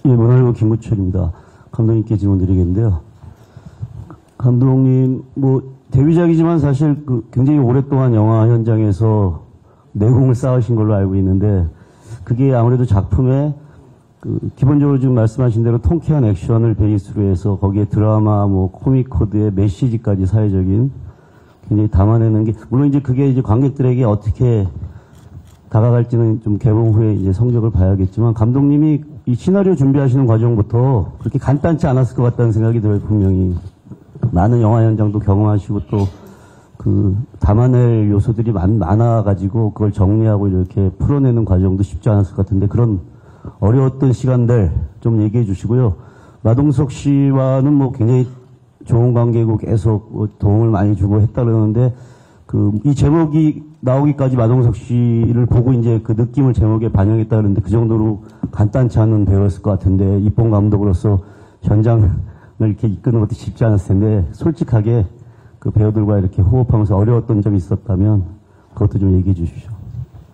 예, 문화일보 김구철입니다. 감독님께 질문 드리겠는데요. 감독님, 데뷔작이지만 사실 굉장히 오랫동안 영화 현장에서 내공을 쌓으신 걸로 알고 있는데, 그게 아무래도 작품에 기본적으로 지금 말씀하신 대로 통쾌한 액션을 베이스로 해서 거기에 드라마, 코믹 코드의 메시지까지 사회적인 굉장히 담아내는 게, 물론 이제 그게 이제 관객들에게 어떻게 다가갈지는 좀 개봉 후에 이제 성적을 봐야겠지만, 감독님이 이 시나리오 준비하시는 과정부터 그렇게 간단치 않았을 것 같다는 생각이 들어요, 분명히. 많은 영화 현장도 경험하시고 또 담아낼 요소들이 많아가지고 그걸 정리하고 이렇게 풀어내는 과정도 쉽지 않았을 것 같은데, 그런 어려웠던 시간들 좀 얘기해 주시고요. 마동석 씨와는 굉장히 좋은 관계고 계속 도움을 많이 주고 했다 그러는데, 이 제목이 나오기까지 마동석 씨를 보고 이제 그 느낌을 제목에 반영했다 그러는데, 그 정도로 간단치 않은 배우였을 것 같은데, 입봉 감독으로서 현장을 이렇게 이끄는 것도 쉽지 않았을 텐데, 솔직하게 그 배우들과 이렇게 호흡하면서 어려웠던 점이 있었다면 그것도 좀 얘기해 주십시오.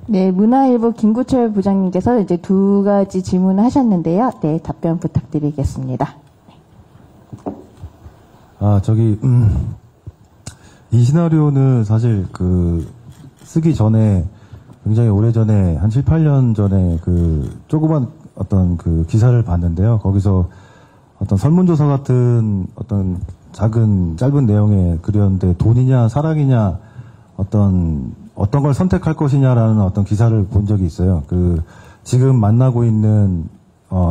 네, 문화일보 김구철 부장님께서 이제 2가지 질문을 하셨는데요. 네, 답변 부탁드리겠습니다. 이 시나리오는 사실 쓰기 전에 굉장히 오래전에 한 7, 8년 전에 조그만 어떤 기사를 봤는데요. 거기서 어떤 설문조사 같은 어떤 짧은 내용의 글이었는데, 돈이냐 사랑이냐 어떤 걸 선택할 것이냐라는 어떤 기사를 본 적이 있어요. 지금 만나고 있는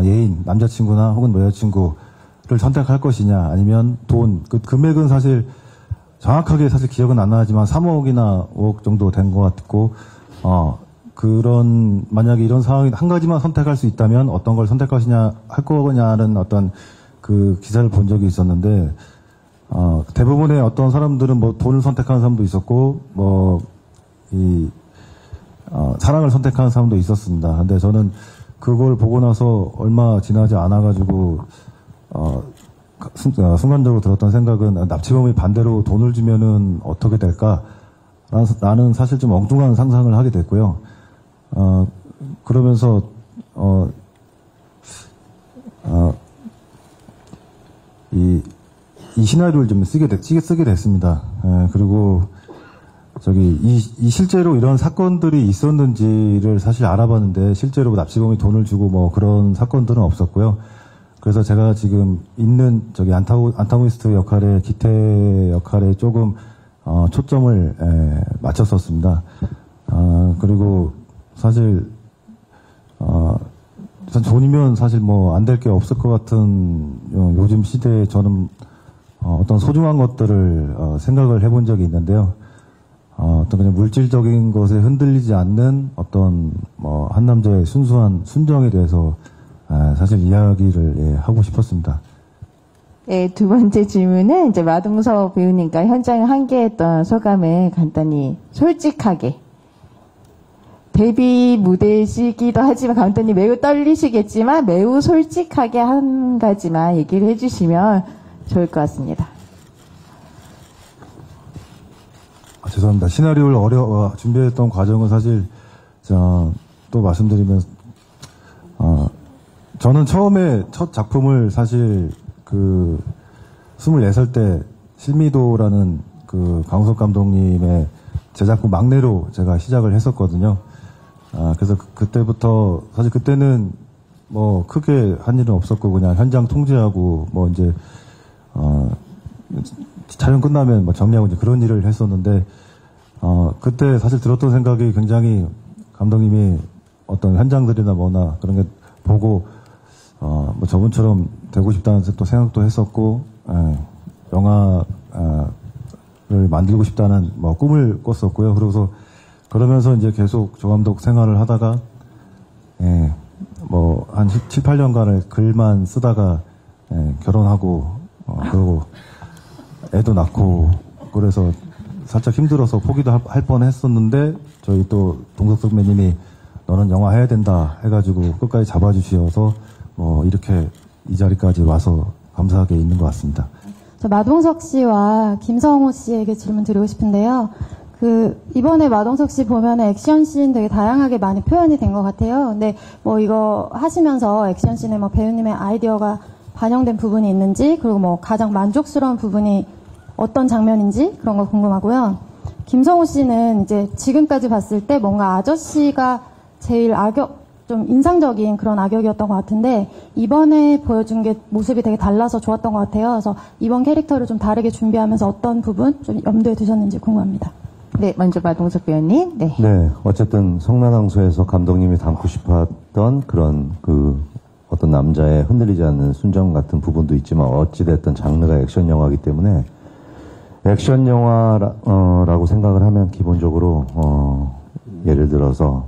예인, 남자친구나 혹은 여자친구를 선택할 것이냐, 아니면 돈, 금액은 사실 정확하게 기억은 안 나지만 3억이나 5억 정도 된 것 같고, 만약에 이런 상황이 한 가지만 선택할 수 있다면 어떤 걸 선택할 거냐는 어떤 기사를 본 적이 있었는데, 대부분의 어떤 사람들은 돈을 선택하는 사람도 있었고, 사랑을 선택하는 사람도 있었습니다. 근데 저는 그걸 보고 나서 얼마 지나지 않아가지고, 순간적으로 들었던 생각은, 납치범이 반대로 돈을 주면은 어떻게 될까? 나는 사실 좀 엉뚱한 상상을 하게 됐고요. 그러면서, 이 시나리오를 좀 쓰게 됐습니다. 그리고 실제로 이런 사건들이 있었는지를 사실 알아봤는데, 실제로 납치범이 돈을 주고 그런 사건들은 없었고요. 그래서 제가 지금 있는 안타고니스트 역할에, 기태 역할에 조금 초점을 맞췄었습니다. 그리고 사실 돈이면 사실 안 될 게 없을 것 같은 요즘 시대에 저는 어떤 소중한 것들을 생각을 해본 적이 있는데요. 어떤 그냥 물질적인 것에 흔들리지 않는 어떤 한 남자의 순수한 순정에 대해서 사실 이야기를 하고 싶었습니다. 네, 2번째 질문은 이제 마동석 배우님과 현장을 함께했던 소감을 간단히 솔직하게, 데뷔 무대시기도 하지만 감독님 매우 떨리시겠지만 매우 솔직하게 한 가지만 얘기를 해주시면 좋을 것 같습니다. 죄송합니다. 시나리오를 준비했던 과정은 사실 또 말씀드리면, 저는 처음에 첫 작품을 사실 24살 때 실미도라는 강우석 감독님의 제 작품 막내로 제가 시작을 했었거든요. 그래서 그때부터 사실 그때는 크게 한 일은 없었고, 그냥 현장 통제하고 이제 촬영 끝나면 정리하고 이제 그런 일을 했었는데, 그때 사실 들었던 생각이 굉장히 감독님이 어떤 현장들이나 그런 게 보고 저분처럼 되고 싶다는 또 생각도 했었고, 영화를 만들고 싶다는 꿈을 꿨었고요. 그러면서 이제 계속 조감독 생활을 하다가, 한 7, 8년간을 글만 쓰다가, 결혼하고, 그러고, 애도 낳고, 그래서 살짝 힘들어서 포기도 할 뻔 했었는데, 저희 또 동석 선배님이 너는 영화 해야 된다 해가지고 끝까지 잡아주셔서, 이렇게 이 자리까지 와서 감사하게 있는 것 같습니다. 저 마동석 씨와 김성호 씨에게 질문 드리고 싶은데요. 이번에 마동석 씨 보면은 액션씬 되게 다양하게 많이 표현이 된 것 같아요. 근데 뭐 이거 하시면서 액션씬에 뭐 배우님의 아이디어가 반영된 부분이 있는지, 그리고 뭐 가장 만족스러운 부분이 어떤 장면인지 그런 거 궁금하고요. 김성호 씨는 이제 지금까지 봤을 때 뭔가 아저씨가 제일 좀 인상적인 그런 악역이었던 것 같은데, 이번에 보여준 게 모습이 되게 달라서 좋았던 것 같아요. 그래서 이번 캐릭터를 좀 다르게 준비하면서 어떤 부분 좀 염두에 두셨는지 궁금합니다. 네, 먼저 마동석 배우님. 네. 네, 어쨌든 성난항소에서 감독님이 담고 싶었던 그런 어떤 남자의 흔들리지 않는 순정 같은 부분도 있지만, 어찌됐든 장르가 액션 영화이기 때문에 액션 영화라고 생각을 하면 기본적으로 예를 들어서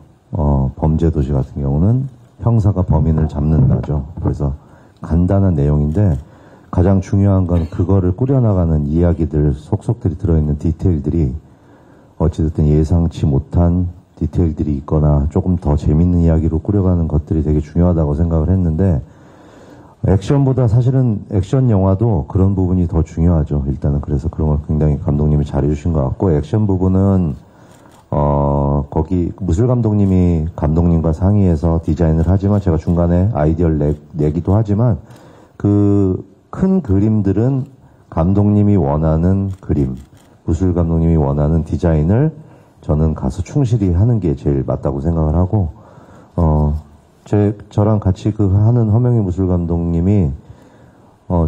범죄 도시 같은 경우는 형사가 범인을 잡는다죠. 그래서 간단한 내용인데 가장 중요한 건 그거를 꾸려나가는 이야기들, 속속들이 들어있는 디테일들이 어찌됐든 예상치 못한 디테일들이 있거나 조금 더 재밌는 이야기로 꾸려가는 것들이 되게 중요하다고 생각을 했는데, 액션보다 사실은 액션 영화도 그런 부분이 더 중요하죠. 일단은 그래서 그런 걸 굉장히 감독님이 잘해주신 것 같고, 액션 부분은 거기 무술 감독님이 감독님과 상의해서 디자인을 하지만 제가 중간에 아이디어를 내기도 하지만, 그 큰 그림들은 감독님이 원하는 그림, 무술 감독님이 원하는 디자인을 저는 가서 충실히 하는 게 제일 맞다고 생각을 하고, 저랑 같이 하는 허명희 무술 감독님이,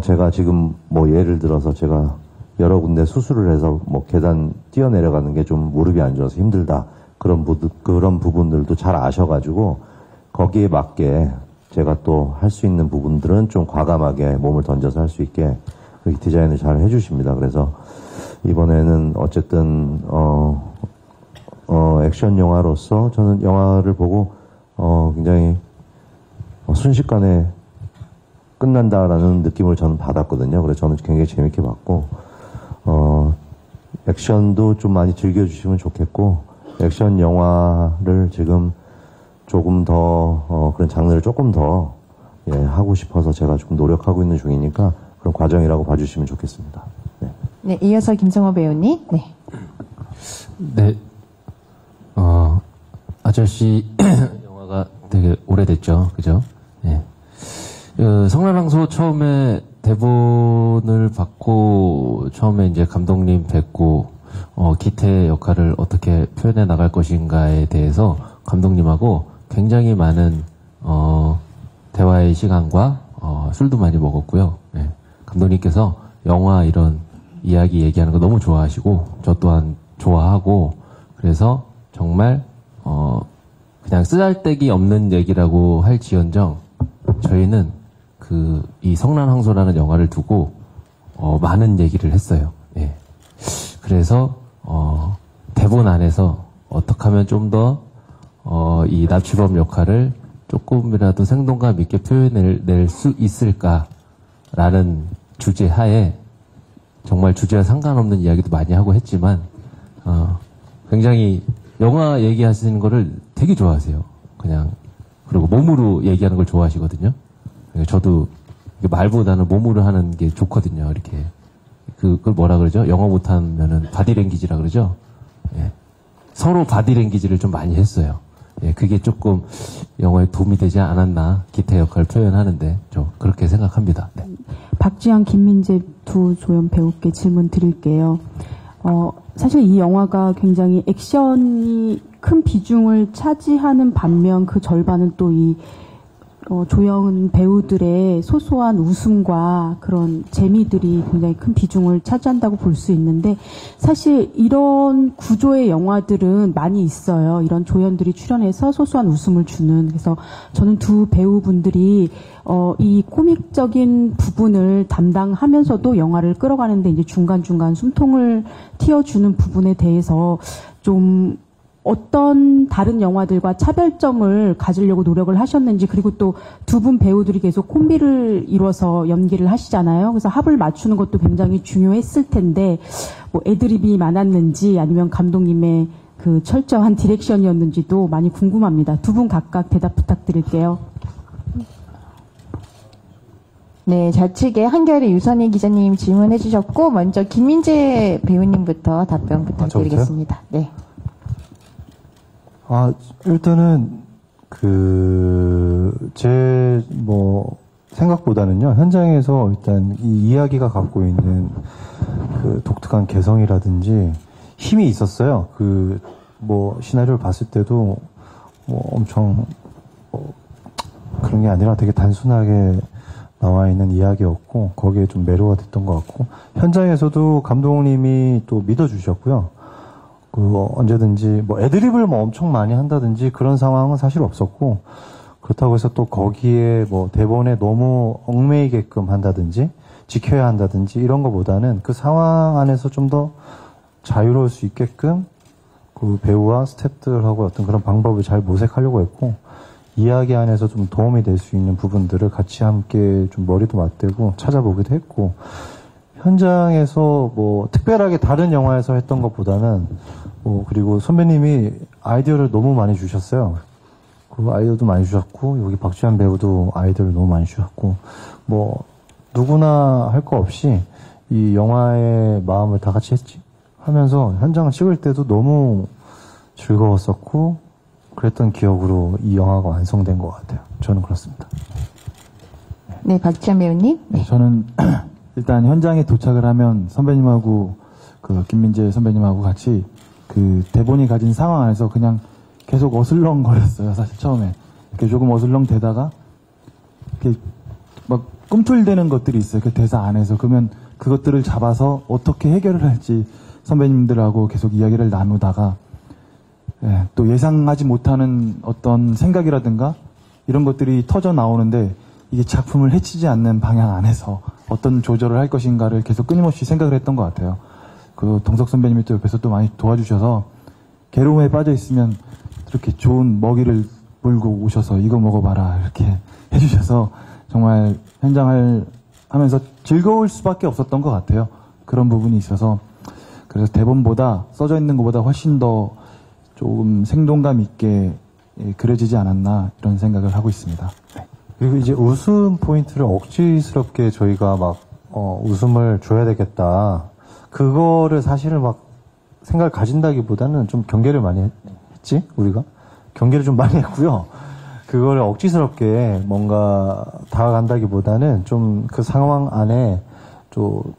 제가 지금 뭐 예를 들어서 제가 여러 군데 수술을 해서 뭐 계단 뛰어내려가는 게 좀 무릎이 안 좋아서 힘들다. 그런 부분들도 잘 아셔가지고, 거기에 맞게 제가 또 할 수 있는 부분들은 좀 과감하게 몸을 던져서 할 수 있게 그렇게 디자인을 잘 해주십니다. 그래서 이번에는 어쨌든, 액션 영화로서 저는 영화를 보고, 굉장히 순식간에 끝난다라는 느낌을 저는 받았거든요. 그래서 저는 굉장히 재밌게 봤고, 액션도 좀 많이 즐겨주시면 좋겠고, 액션 영화를 지금 조금 더, 그런 장르를 조금 더, 하고 싶어서 제가 조금 노력하고 있는 중이니까 그런 과정이라고 봐주시면 좋겠습니다. 네. 네, 이어서 김성호 배우님. 네. 네. 아저씨 영화가 되게 오래됐죠. 그죠? 네. 성난항소 처음에 대본을 받고 처음에 이제 감독님 뵙고 기태의 역할을 어떻게 표현해 나갈 것인가에 대해서 감독님하고 굉장히 많은 대화의 시간과 술도 많이 먹었고요. 네. 감독님께서 영화 이런 이야기 얘기하는 거 너무 좋아하시고 저 또한 좋아하고, 그래서 정말 그냥 쓰잘데기 없는 얘기라고 할지언정 저희는 이 성난항소라는 영화를 두고 많은 얘기를 했어요. 예. 그래서 대본 안에서 어떻게 하면 좀 더 이 납치범 역할을 조금이라도 생동감 있게 표현을 수 있을까라는 주제 하에 정말 주제와 상관없는 이야기도 많이 하고 했지만 굉장히 영화 얘기하시는 거를 되게 좋아하세요. 그냥 그리고 몸으로 얘기하는 걸 좋아하시거든요. 저도 말보다는 몸으로 하는 게 좋거든요. 이렇게 그걸 뭐라 그러죠? 영어 못하면은 바디랭귀지라 그러죠. 예. 서로 바디랭귀지를 좀 많이 했어요. 예, 그게 조금 영어에 도움이 되지 않았나, 기태 역할 표현하는데 저 그렇게 생각합니다. 네. 박지현, 김민재 두 조연 배우께 질문 드릴게요. 사실 이 영화가 굉장히 액션이 큰 비중을 차지하는 반면 그 절반은 또 이 조연 배우들의 소소한 웃음과 그런 재미들이 굉장히 큰 비중을 차지한다고 볼 수 있는데, 사실 이런 구조의 영화들은 많이 있어요. 이런 조연들이 출연해서 소소한 웃음을 주는. 그래서 저는 두 배우분들이 이 코믹적인 부분을 담당하면서도 영화를 끌어가는데 이제 중간중간 숨통을 틔워주는 부분에 대해서 좀 어떤 다른 영화들과 차별점을 가지려고 노력을 하셨는지, 그리고 또 두 분 배우들이 계속 콤비를 이뤄서 연기를 하시잖아요. 그래서 합을 맞추는 것도 굉장히 중요했을 텐데, 뭐 애드립이 많았는지 아니면 감독님의 그 철저한 디렉션이었는지도 많이 궁금합니다. 두 분 각각 대답 부탁드릴게요. 네, 좌측에 한겨레 유선희 기자님 질문해 주셨고, 먼저 김민재 배우님부터 답변 부탁드리겠습니다. 네. 일단은, 생각보다는요, 현장에서 일단 이 이야기가 갖고 있는 그 독특한 개성이라든지 힘이 있었어요. 시나리오를 봤을 때도 엄청 그런 게 아니라 되게 단순하게 나와 있는 이야기였고, 거기에 좀 매료가 됐던 것 같고, 현장에서도 감독님이 또 믿어주셨고요. 언제든지 애드립을 엄청 많이 한다든지 그런 상황은 사실 없었고, 그렇다고 해서 또 거기에 대본에 너무 얽매이게끔 한다든지 지켜야 한다든지 이런 것보다는 그 상황 안에서 좀 더 자유로울 수 있게끔 그 배우와 스태프들하고 어떤 그런 방법을 잘 모색하려고 했고, 이야기 안에서 좀 도움이 될 수 있는 부분들을 같이 함께 좀 머리도 맞대고 찾아보기도 했고, 현장에서 특별하게 다른 영화에서 했던 것보다는 그리고 선배님이 아이디어를 너무 많이 주셨어요. 그 아이디어도 많이 주셨고, 여기 박지한 배우도 아이디어를 너무 많이 주셨고, 누구나 할 거 없이 이 영화의 마음을 다 같이 하면서 현장을 찍을 때도 너무 즐거웠었고, 그랬던 기억으로 이 영화가 완성된 것 같아요. 저는 그렇습니다. 네, 박지한 배우님. 네. 저는 일단 현장에 도착을 하면 선배님하고 김민재 선배님하고 같이 그 대본이 가진 상황 안에서 그냥 계속 어슬렁거렸어요. 사실 처음에 조금 어슬렁대다가 이렇게 막 꿈틀대는 것들이 있어요. 그 대사 안에서. 그러면 그것들을 잡아서 어떻게 해결을 할지 선배님들하고 계속 이야기를 나누다가 또 예상하지 못하는 어떤 생각이라든가 이런 것들이 터져 나오는데, 이게 작품을 해치지 않는 방향 안에서 어떤 조절을 할 것인가를 계속 끊임없이 생각을 했던 것 같아요. 동석 선배님이 또 옆에서 또 많이 도와주셔서, 괴로움에 빠져 있으면 이렇게 좋은 먹이를 물고 오셔서 이거 먹어봐라 이렇게 해주셔서 정말 현장을 하면서 즐거울 수밖에 없었던 것 같아요. 그런 부분이 있어서, 그래서 대본보다 써져 있는 것보다 훨씬 더 조금 생동감 있게 그려지지 않았나 이런 생각을 하고 있습니다. 네. 그리고 이제 웃음 포인트를 억지스럽게 저희가 웃음을 줘야 되겠다. 그거를 사실은 생각을 가진다기보다는 좀 경계를 많이 했지, 우리가? 경계를 좀 많이 했고요. 그거를 억지스럽게 뭔가 다가간다기보다는 좀 그 상황 안에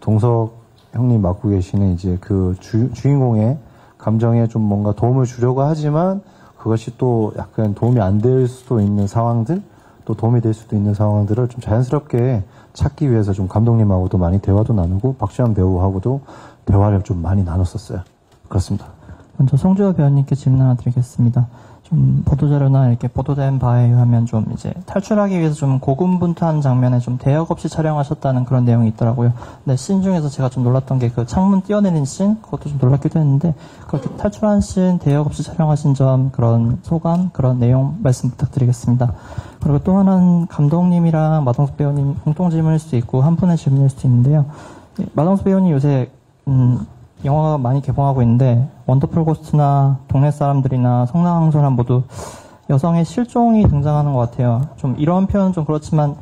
동석 형님 맡고 계시는 이제 그 주인공의 감정에 좀 뭔가 도움을 주려고 하지만, 그것이 또 약간 도움이 안 될 수도 있는 상황들, 또 도움이 될 수도 있는 상황들을 좀 자연스럽게 찾기 위해서 좀 감독님하고도 많이 대화도 나누고, 박지한 배우하고도 대화를 좀 많이 나눴었어요. 그렇습니다. 먼저 송주호 배우님께 질문 하나 드리겠습니다. 좀 보도자료나 이렇게 보도된 바에 의하면 좀 이제 탈출하기 위해서 좀 고군분투한 장면에 좀 대역 없이 촬영하셨다는 그런 내용이 있더라고요. 근데 씬 중에서 제가 좀 놀랐던 게 그 창문 뛰어내린 씬, 그것도 좀 놀랍기도 했는데, 그렇게 탈출한 씬, 대역 없이 촬영하신 점, 그런 소감, 그런 내용 말씀 부탁드리겠습니다. 그리고 또 하나는 감독님이랑 마동석 배우님 공통 질문일 수도 있고 한 분의 질문일 수도 있는데요. 마동석 배우님 요새 영화가 많이 개봉하고 있는데, 원더풀 고스트나 동네 사람들이나 성남항소란 모두 여성의 실종이 등장하는 것 같아요. 좀 이런 표현은 좀 그렇지만,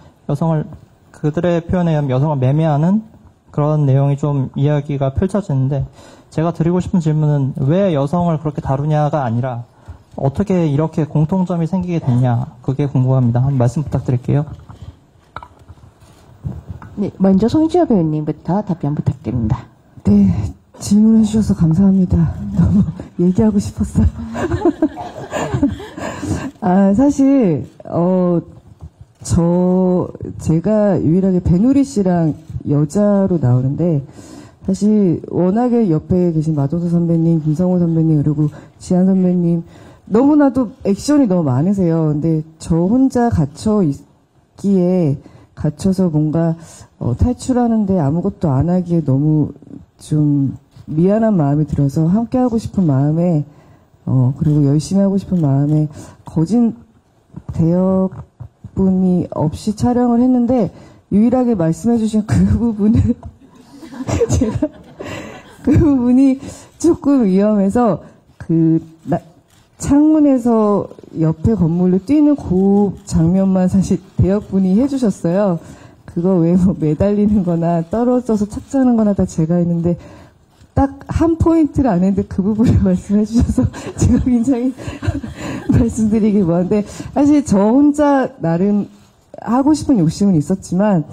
그들의 표현에 의하면 여성을 매매하는 그런 내용이 좀 이야기가 펼쳐지는데, 제가 드리고 싶은 질문은 왜 여성을 그렇게 다루냐가 아니라 어떻게 이렇게 공통점이 생기게 됐냐, 그게 궁금합니다. 한번 말씀 부탁드릴게요. 네, 먼저 송지호 배우님부터 답변 부탁드립니다. 네, 질문해 주셔서 감사합니다. 너무 얘기하고 싶었어요. 사실 제가 유일하게 배누리 씨랑 여자로 나오는데, 사실 워낙에 옆에 계신 마동석 선배님, 김성호 선배님, 그리고 지한 선배님 너무나도 액션이 너무 많으세요. 근데 저 혼자 갇혀서 뭔가 탈출하는데 아무것도 안 하기에 너무 좀 미안한 마음이 들어서 함께 하고 싶은 마음에 그리고 열심히 하고 싶은 마음에 거진 대역분이 없이 촬영을 했는데, 유일하게 말씀해주신 그 부분을 제가 그 부분이 조금 위험해서 창문에서 옆에 건물로 뛰는 그 장면만 사실 대역분이 해주셨어요. 그거 외에 뭐 매달리는 거나 떨어져서 착지하는 거나 다 제가 했는데 딱 한 포인트를 안 했는데 그 부분을 말씀해 주셔서 제가 굉장히 말씀드리기 뭐한데 사실 저 혼자 나름 하고 싶은 욕심은 있었지만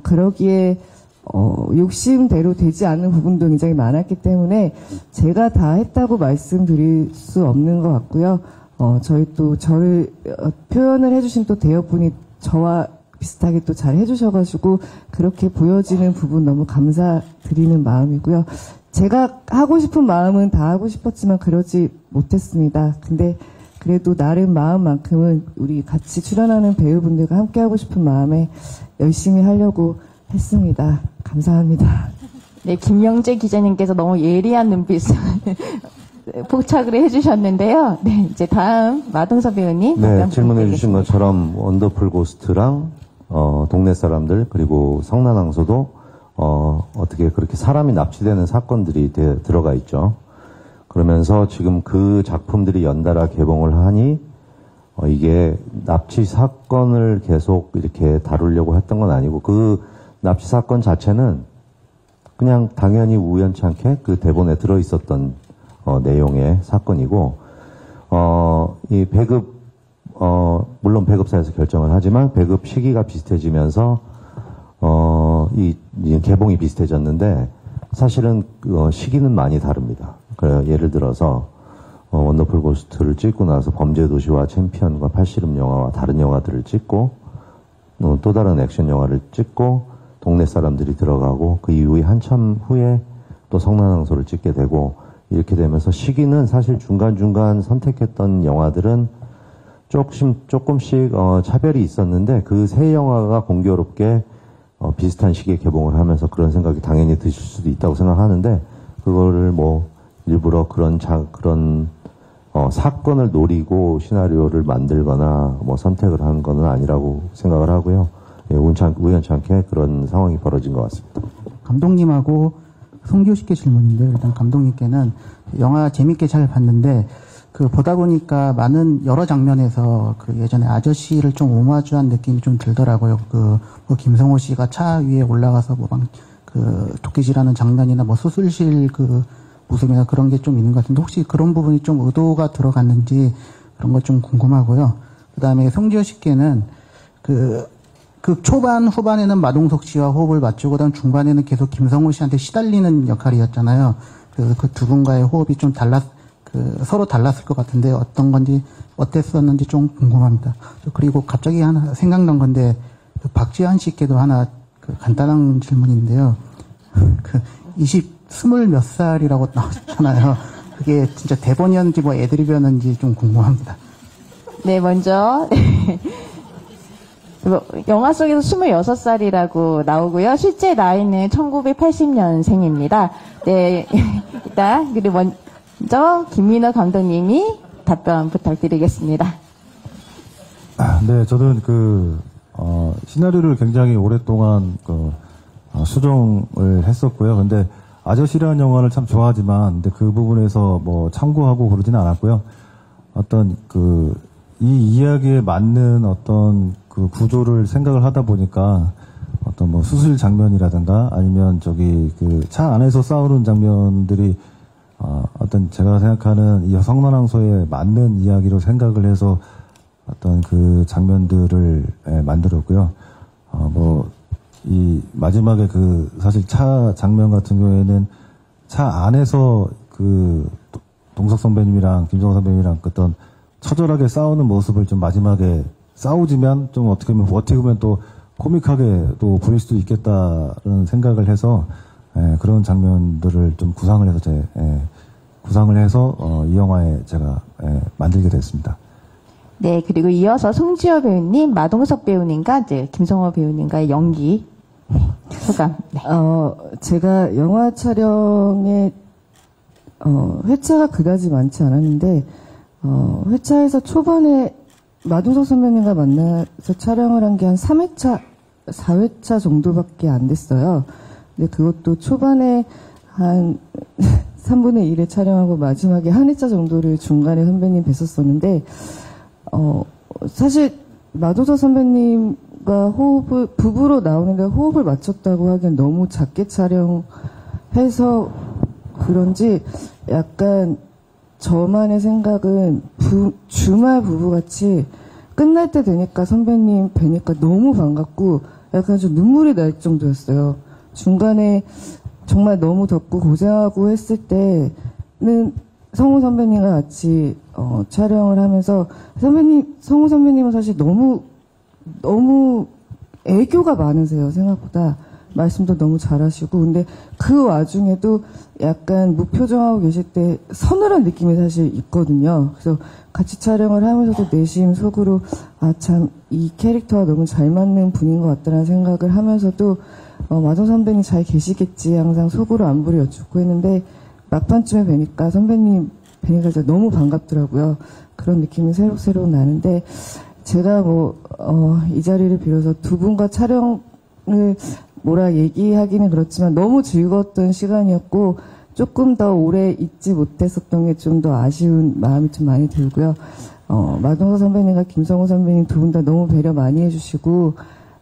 그러기에 욕심대로 되지 않는 부분도 굉장히 많았기 때문에 제가 다 했다고 말씀드릴 수 없는 것 같고요. 저희 또 저를 표현을 해주신 또 대여분이 저와 비슷하게 또 잘 해주셔가지고 그렇게 보여지는 부분 너무 감사드리는 마음이고요. 제가 하고 싶은 마음은 다 하고 싶었지만 그러지 못했습니다. 근데 그래도 나름 마음만큼은 우리 같이 출연하는 배우분들과 함께 하고 싶은 마음에 열심히 하려고 했습니다. 감사합니다. 네, 김영재 기자님께서 너무 예리한 눈빛을 포착을 해주셨는데요. 네, 이제 다음 마동석 배우님. 네, 질문해 주신 것처럼 원더풀 고스트랑 동네 사람들 그리고 성난항소도 어떻게 그렇게 사람이 납치되는 사건들이 들어가 있죠. 그러면서 지금 그 작품들이 연달아 개봉을 하니 이게 납치 사건을 계속 이렇게 다루려고 했던 건 아니고 그 납치 사건 자체는 그냥 당연히 우연치 않게 그 대본에 들어 있었던 내용의 사건이고 이 배급 물론 배급사에서 결정을 하지만 배급 시기가 비슷해지면서 이 개봉이 비슷해졌는데 사실은 시기는 많이 다릅니다. 그래요. 예를 들어서 원더풀 고스트를 찍고 나서 범죄도시와 챔피언과 팔씨름 영화와 다른 영화들을 찍고 또 다른 액션 영화를 찍고 동네 사람들이 들어가고 그 이후에 한참 후에 또 성난항소를 찍게 되고 이렇게 되면서 시기는 사실 중간중간 선택했던 영화들은 조금씩 차별이 있었는데 그 세 영화가 공교롭게 비슷한 시기에 개봉을 하면서 그런 생각이 당연히 드실 수도 있다고 생각하는데 그거를 뭐 일부러 그런 사건을 노리고 시나리오를 만들거나 뭐 선택을 한 거는 아니라고 생각을 하고요. 예, 우연치 않게 그런 상황이 벌어진 것 같습니다. 감독님하고 송지효 씨께 질문인데요. 일단 감독님께는 영화 재밌게 잘 봤는데 그 보다 보니까 많은 여러 장면에서 그 예전에 아저씨를 좀 오마주한 느낌이 좀 들더라고요. 뭐 김성호 씨가 차 위에 올라가서 그 도끼질하는 장면이나 뭐 수술실 그 모습이나 그런 게 좀 있는 것 같은데 혹시 그런 부분이 좀 의도가 들어갔는지 그런 것 좀 궁금하고요. 그다음에 송지효 씨께는 그 초반 후반에는 마동석 씨와 호흡을 맞추고 그다음 중반에는 계속 김성호 씨한테 시달리는 역할이었잖아요. 그 두 분과의 호흡이 좀 서로 달랐을 것 같은데 어떤 건지 어땠었는지 좀 궁금합니다. 그리고 갑자기 하나 생각난 건데 박지한 씨께도 하나 간단한 질문인데요. 20 몇 살이라고 나왔잖아요. 그게 진짜 대본이었는지 뭐 애드립이었는지 좀 궁금합니다. 네, 먼저 영화 속에서 26살이라고 나오고요. 실제 나이는 1980년생입니다. 네, 일단 그리고 먼저 김민호 감독님이 답변 부탁드리겠습니다. 네, 저는 시나리오를 굉장히 오랫동안 수정을 했었고요. 근데 아저씨라는 영화를 참 좋아하지만, 근데 그 부분에서 뭐 참고하고 그러지는 않았고요. 어떤 이 이야기에 맞는 어떤 그 구조를 생각을 하다 보니까 어떤 뭐 수술 장면이라든가 아니면 차 안에서 싸우는 장면들이 어떤 제가 생각하는 이 성난항소에 맞는 이야기로 생각을 해서 어떤 그 장면들을 만들었고요. 이 마지막에 사실 차 장면 같은 경우에는 차 안에서 동석 선배님이랑 김성호 선배님이랑 어떤 처절하게 싸우는 모습을 좀 마지막에 싸우지만 좀 어떻게 보면 또 코믹하게 또 보일 수도 있겠다는 생각을 해서 그런 장면들을 좀 구상을 해서 이 영화에 제가 만들게 됐습니다. 네, 그리고 이어서 송지효 배우님, 마동석 배우님과 이제 김성호 배우님과의 연기 소감. 네. 제가 영화 촬영에 회차가 그다지 많지 않았는데 회차에서 초반에 마동석 선배님과 만나서 촬영을 한 게 한 3회차, 4회차 정도밖에 안 됐어요. 근데 그것도 초반에 한 3분의 1에 촬영하고 마지막에 한 회차 정도를 중간에 선배님 뵀었었는데 사실 마도사 선배님과 부부로 나오는데 호흡을 맞췄다고 하기엔 너무 작게 촬영해서 그런지 약간 저만의 생각은 주말 부부같이 끝날 때 되니까 선배님 뵈니까 너무 반갑고 약간 좀 눈물이 날 정도였어요. 중간에 정말 너무 덥고 고생하고 했을 때는 성우 선배님과 같이 촬영을 하면서 성우 선배님은 사실 너무 애교가 많으세요. 생각보다 말씀도 너무 잘하시고 근데 그 와중에도 약간 무표정하고 계실 때 서늘한 느낌이 사실 있거든요. 그래서 같이 촬영을 하면서도 내심 속으로 아 참 이 캐릭터와 너무 잘 맞는 분인 것 같다는 생각을 하면서도 마동 선배님 잘 계시겠지 항상 속으로 안부를 여쭙고 했는데 막판쯤에 뵈니까 선배님 뵈니까 진짜 너무 반갑더라고요. 그런 느낌이 새록새록 나는데 제가 이 자리를 빌어서 두 분과 촬영을 뭐라 얘기하기는 그렇지만 너무 즐거웠던 시간이었고 조금 더 오래 잊지 못했었던 게 좀 더 아쉬운 마음이 좀 많이 들고요. 마동석 선배님과 김성호 선배님 두 분 다 너무 배려 많이 해주시고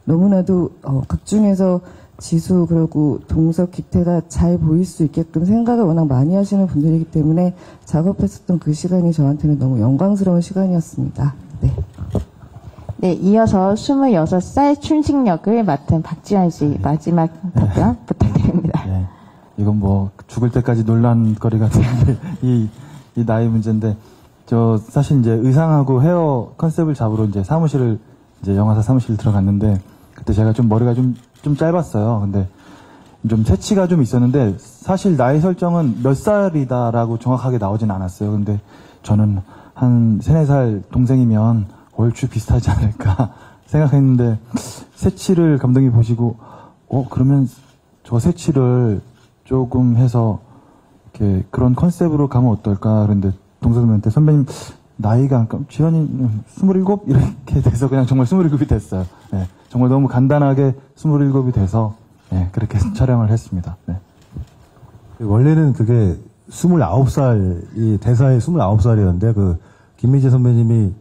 너무나도 극 중에서 지수 그리고 동석 기태가 잘 보일 수 있게끔 생각을 워낙 많이 하시는 분들이기 때문에 작업했었던 그 시간이 저한테는 너무 영광스러운 시간이었습니다. 네. 네, 이어서 26살 춘식역을 맡은 박지환 씨 마지막 답변 부탁드립니다. 네. 이건 뭐 죽을 때까지 논란거리 같은 게 이 나이 문제인데 저 사실 이제 의상하고 헤어 컨셉을 잡으러 이제 영화사 사무실 들어갔는데 그때 제가 좀 머리가 좀 짧았어요. 근데 좀 새치가 좀 있었는데 사실 나이 설정은 몇 살이다라고 정확하게 나오진 않았어요. 근데 저는 한 3-4살 동생이면 얼추 비슷하지 않을까 생각했는데 새치를 감독이 보시고 그러면 저 새치를 조금 해서 이렇게 그런 컨셉으로 가면 어떨까 그런데 동석님한테 선배님 나이가 지현이 27 이렇게 돼서 그냥 정말 27이 됐어요. 네, 정말 너무 간단하게 27이 돼서 네, 그렇게 촬영을 했습니다. 네. 원래는 그게 29살, 대사에 29살이었는데, 김민재 선배님이,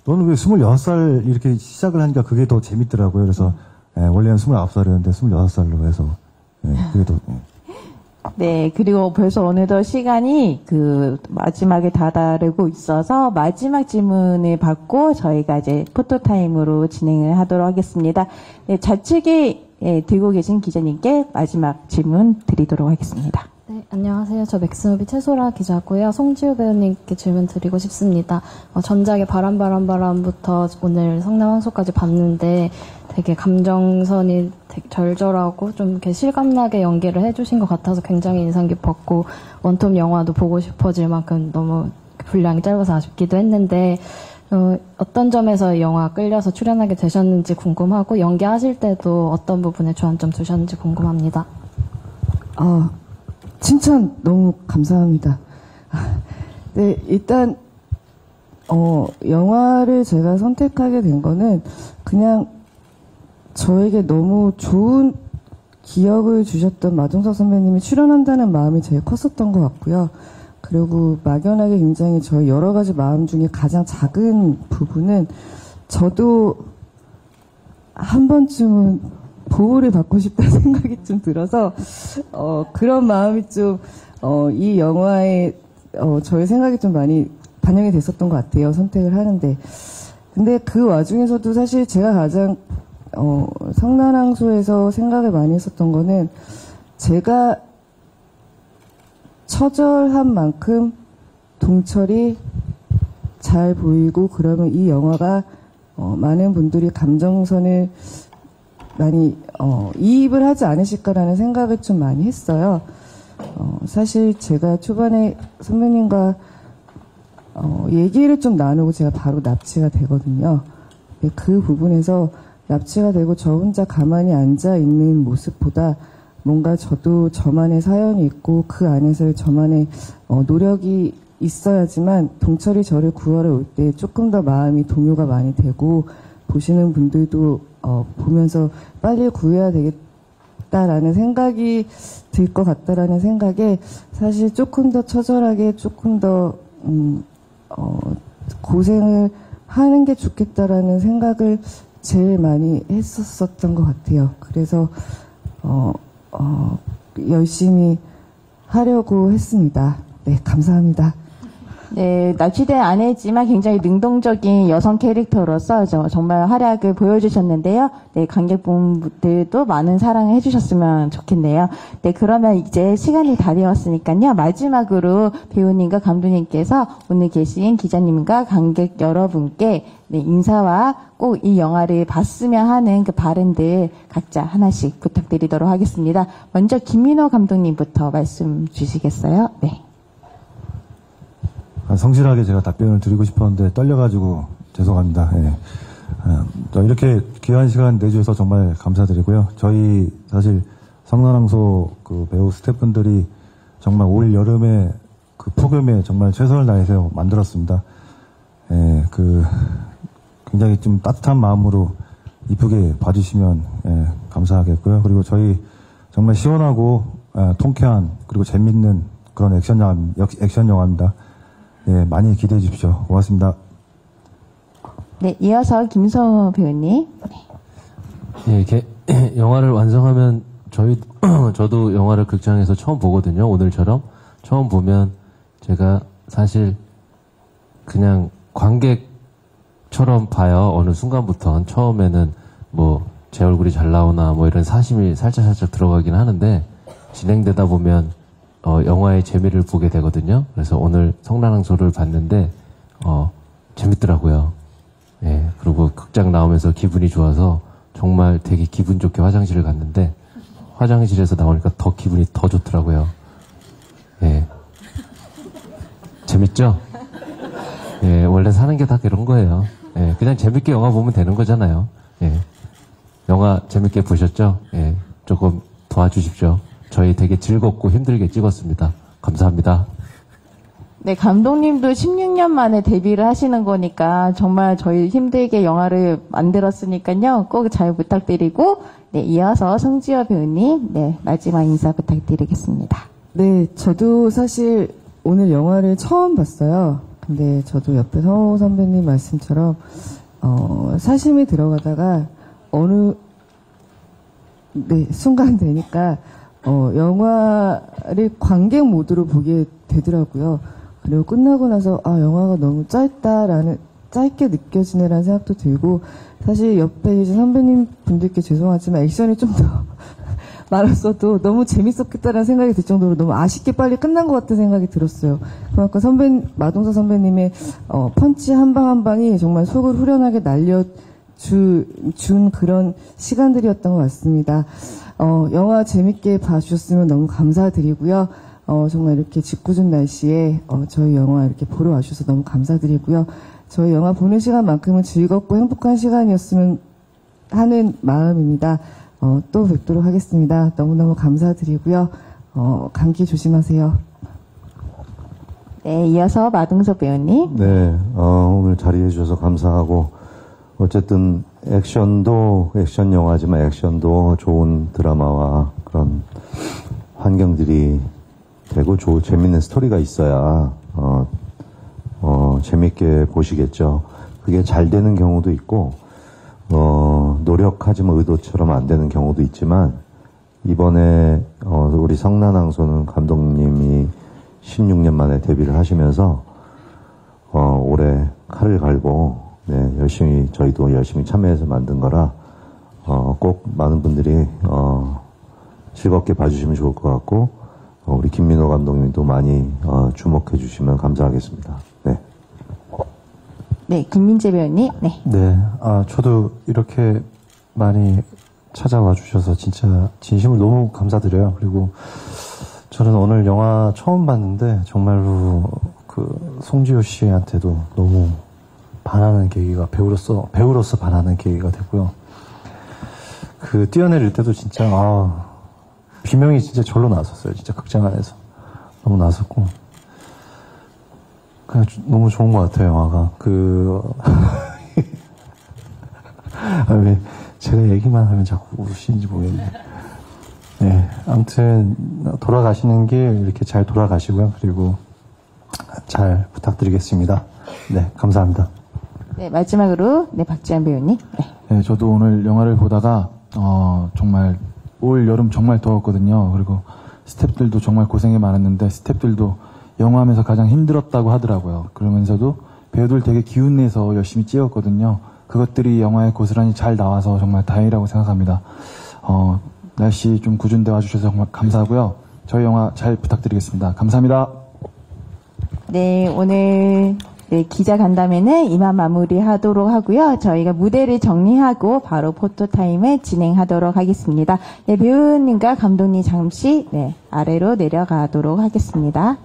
너는 왜 26살 이렇게 시작을 하니까 그게 더 재밌더라고요. 그래서, 원래는 29살이었는데, 26살로 해서, 그게 더. 네, 그리고 벌써 어느덧 시간이 마지막에 다다르고 있어서 마지막 질문을 받고 저희가 이제 포토타임으로 진행을 하도록 하겠습니다. 네, 좌측에 들고 계신 기자님께 마지막 질문 드리도록 하겠습니다. 네, 안녕하세요. 저 맥스무비 최소라 기자고요. 송지효 배우님께 질문 드리고 싶습니다. 전작의 바람부터 오늘 성남황소까지 봤는데 되게 감정선이 되게 절절하고 좀 이렇게 실감나게 연기를 해주신 것 같아서 굉장히 인상 깊었고 원톱 영화도 보고 싶어질 만큼 너무 분량이 짧아서 아쉽기도 했는데 어떤 점에서 이 영화 끌려서 출연하게 되셨는지 궁금하고 연기하실 때도 어떤 부분에 주안점 두셨는지 궁금합니다. 칭찬 너무 감사합니다. 네, 일단 영화를 제가 선택하게 된 거는 그냥 저에게 너무 좋은 기억을 주셨던 마동석 선배님이 출연한다는 마음이 제일 컸었던 것 같고요. 그리고 막연하게 굉장히 저의 여러 가지 마음 중에 가장 작은 부분은 저도 한 번쯤은 보호를 받고 싶다는 생각이 좀 들어서 그런 마음이 좀 이 영화에 저의 생각이 좀 많이 반영이 됐었던 것 같아요. 선택을 하는데. 근데 그 와중에서도 사실 제가 가장 성난항소에서 생각을 많이 했었던 거는 제가 처절한 만큼 동철이 잘 보이고 그러면 이 영화가 많은 분들이 감정선을 많이 이입을 하지 않으실까라는 생각을 좀 많이 했어요. 사실 제가 초반에 선배님과 얘기를 좀 나누고 제가 바로 납치가 되거든요. 그 부분에서 납치가 되고 저 혼자 가만히 앉아 있는 모습보다 뭔가 저도 저만의 사연이 있고 그 안에서 저만의 노력이 있어야지만 동철이 저를 구하러 올 때 조금 더 마음이 동요가 많이 되고 보시는 분들도 보면서 빨리 구해야 되겠다라는 생각이 들 것 같다라는 생각에 사실 조금 더 처절하게 조금 더 고생을 하는 게 좋겠다라는 생각을 제일 많이 했었던 것 같아요. 그래서 열심히 하려고 했습니다. 네, 감사합니다. 네, 납치된 아내지만 굉장히 능동적인 여성 캐릭터로서 정말 활약을 보여주셨는데요. 네, 관객분들도 많은 사랑을 해주셨으면 좋겠네요. 네, 그러면 이제 시간이 다 되었으니까요. 마지막으로 배우님과 감독님께서 오늘 계신 기자님과 관객 여러분께 네, 인사와 꼭 이 영화를 봤으면 하는 그 바램들 각자 하나씩 부탁드리도록 하겠습니다. 먼저 김민호 감독님부터 말씀 주시겠어요? 네. 성실하게 제가 답변을 드리고 싶었는데 떨려가지고 죄송합니다. 예. 이렇게 귀한 시간 내주셔서 정말 감사드리고요. 저희 사실 성난항소 그 배우 스태프분들이 정말 올 여름에 그 폭염에 정말 최선을 다해서 만들었습니다. 예, 굉장히 좀 따뜻한 마음으로 이쁘게 봐주시면 감사하겠고요. 그리고 저희 정말 시원하고 통쾌한 그리고 재밌는 그런 액션 영화입니다. 네, 많이 기대해 주십시오. 고맙습니다. 네, 이어서 김성호 배우님. 네, 이렇게 영화를 완성하면 저도 영화를 극장에서 처음 보거든요. 오늘처럼 처음 보면 제가 사실 그냥 관객처럼 봐요. 어느 순간부터 처음에는 뭐 제 얼굴이 잘 나오나 뭐 이런 사심이 살짝 들어가긴 하는데 진행되다 보면 영화의 재미를 보게 되거든요. 그래서 오늘 성난항소를 봤는데, 재밌더라고요. 예, 그리고 극장 나오면서 기분이 좋아서 정말 되게 기분 좋게 화장실을 갔는데, 화장실에서 나오니까 더 기분이 더 좋더라고요. 예. 재밌죠? 예, 원래 사는 게 다 그런 거예요. 예, 그냥 재밌게 영화 보면 되는 거잖아요. 예. 영화 재밌게 보셨죠? 예, 조금 도와주십시오. 저희 되게 즐겁고 힘들게 찍었습니다. 감사합니다. 네, 감독님도 16년 만에 데뷔를 하시는 거니까 정말 저희 힘들게 영화를 만들었으니까요. 꼭 잘 부탁드리고, 네, 이어서 송지효 배우님, 네, 마지막 인사 부탁드리겠습니다. 네, 저도 사실 오늘 영화를 처음 봤어요. 근데 저도 옆에 성호 선배님 말씀처럼, 사심이 들어가다가 어느, 네, 순간 되니까, 영화를 관객 모드로 보게 되더라고요. 그리고 끝나고 나서, 영화가 너무 짧게 느껴지네라는 생각도 들고, 사실 옆에 계신 선배님 분들께 죄송하지만 액션이 좀 더 많았어도 너무 재밌었겠다라는 생각이 들 정도로 너무 아쉽게 빨리 끝난 것 같은 생각이 들었어요. 그만큼 마동석 선배님의, 펀치 한 방 한 방이 정말 속을 후련하게 준 그런 시간들이었던 것 같습니다. 영화 재밌게 봐주셨으면 너무 감사드리고요. 정말 이렇게 짓궂은 날씨에 저희 영화 이렇게 보러 와주셔서 너무 감사드리고요. 저희 영화 보는 시간만큼은 즐겁고 행복한 시간이었으면 하는 마음입니다. 또 뵙도록 하겠습니다. 너무너무 감사드리고요. 감기 조심하세요. 네, 이어서 마동석 배우님. 네, 오늘 자리해 주셔서 감사하고 어쨌든 액션도 액션 영화지만 액션도 좋은 드라마와 그런 환경들이 되고 재밌는 스토리가 있어야 재밌게 보시겠죠. 그게 잘 되는 경우도 있고 노력하지만 의도처럼 안 되는 경우도 있지만 이번에 우리 성난항소는 감독님이 16년 만에 데뷔를 하시면서 올해 칼을 갈고 네, 저희도 열심히 참여해서 만든 거라, 꼭 많은 분들이, 즐겁게 봐주시면 좋을 것 같고, 우리 김민호 감독님도 많이, 주목해 주시면 감사하겠습니다. 네. 네, 김민재 배우님. 네. 네, 저도 이렇게 많이 찾아와 주셔서 진짜 진심으로 너무 감사드려요. 그리고 저는 오늘 영화 처음 봤는데, 정말로 송지효 씨한테도 너무 반하는 계기가 배우로서 반하는 계기가 되고요. 뛰어내릴 때도 진짜 비명이 진짜 절로 나왔었어요. 진짜 극장 안에서 너무 나왔었고 그냥 너무 좋은 것 같아요. 영화가 왜 제가 얘기만 하면 자꾸 우시는지 모르겠네. 네, 아무튼 돌아가시는 길 이렇게 잘 돌아가시고요. 그리고 잘 부탁드리겠습니다. 네, 감사합니다. 네, 마지막으로 네, 박지현 배우님. 네. 네, 저도 오늘 영화를 보다가 정말 올 여름 정말 더웠거든요. 그리고 스태프들도 정말 고생이 많았는데 스태프들도 영화하면서 가장 힘들었다고 하더라고요. 그러면서도 배우들 되게 기운내서 열심히 찍었거든요. 그것들이 영화에 고스란히 잘 나와서 정말 다행이라고 생각합니다. 날씨 좀 궂은데 와주셔서 정말 감사하고요. 저희 영화 잘 부탁드리겠습니다. 감사합니다. 네, 오늘 네, 기자 간담회는 이만 마무리하도록 하고요. 저희가 무대를 정리하고 바로 포토타임을 진행하도록 하겠습니다. 네, 배우님과 감독님 잠시 네, 아래로 내려가도록 하겠습니다.